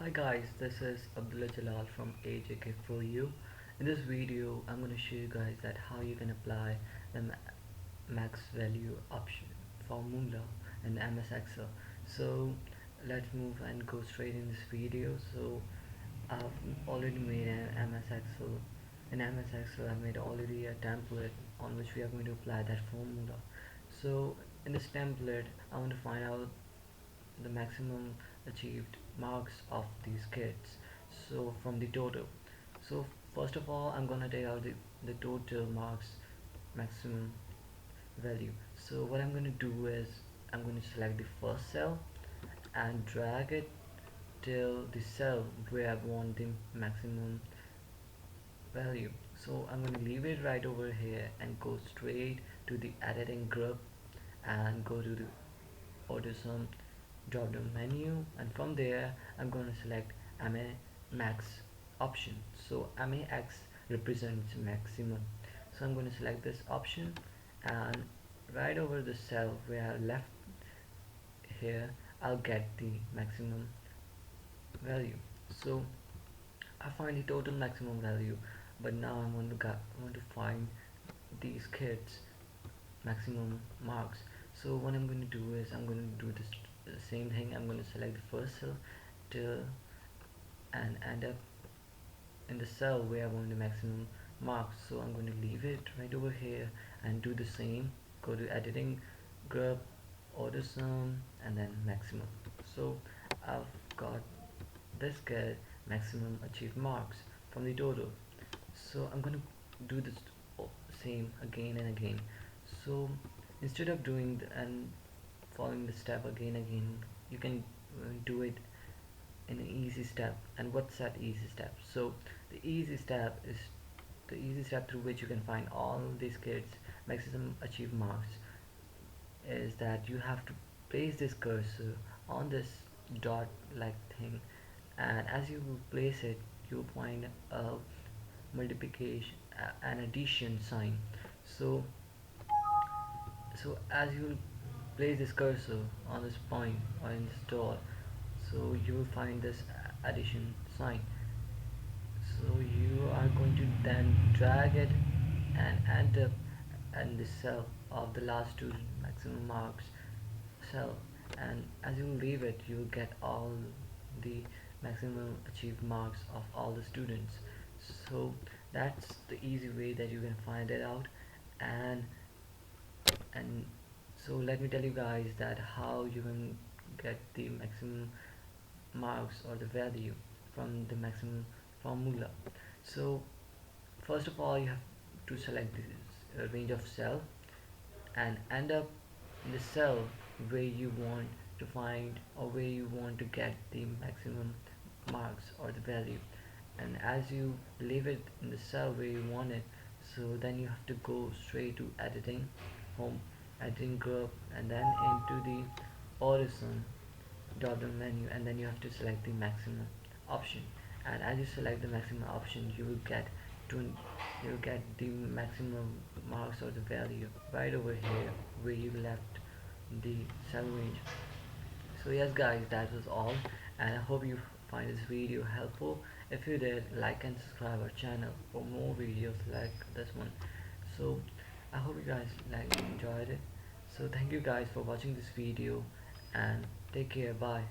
Hi guys, this is Abdullah Jalal from AJK for you. In this video, I'm going to show you guys that how you can apply the max value option formula in MS Excel. So let's move and go straight in this video. So I've already made an MS Excel. In MS Excel, I've made already a template on which we are going to apply that formula. So in this template, I want to find out the maximum achieved marks of these kids, so from the total. So first of all, I'm gonna take out the total marks maximum value. So what I'm going to do is I'm going to select the first cell and drag it till the cell where I want the maximum value. So I'm going to leave it right over here and go straight to the editing group and go to the order sum drop down menu, and from there I'm going to select MA max option. So MAX represents maximum, so I'm going to select this option, and right over the cell where I left here I'll get the maximum value. So I find the total maximum value, but now I want to find these kids maximum marks. So what I'm going to do is I'm going to do this the same thing. I'm going to select the first cell till and end up in the cell where I want the maximum marks. So I'm going to leave it right over here and do the same. Go to editing group, order sum, and then maximum. So I've got this get maximum achieved marks from the total. So I'm going to do this same again and again. So instead of doing and following the step again, you can do it in an easy step. And what's that easy step? So the easy step is the easy step through which you can find all these kids maximum achieved marks is that you have to place this cursor on this dot like thing, and as you place it you'll find a multiplication an addition sign. So as you place this cursor on this point or in this dot, so you will find this addition sign. So you are going to then drag it and end up in the cell of the last two maximum marks cell, and as you leave it you will get all the maximum achieved marks of all the students. So that's the easy way that you can find it out. And and so let me tell you guys that how you can get the maximum marks or the value from the maximum formula. So first of all, you have to select this range of cell and end up in the cell where you want to find or where you want to get the maximum marks or the value. And as you leave it in the cell where you want it, so then you have to go straight to editing, home, editing group, and then into the horizon drop down menu, and then you have to select the maximum option. And as you select the maximum option to you will get the maximum marks or the value right over here where you left the cell range. So yes guys, that was all, and I hope you find this video helpful. If you did, like and subscribe our channel for more videos like this one. So I hope you guys enjoyed it. So thank you guys for watching this video, and take care. Bye.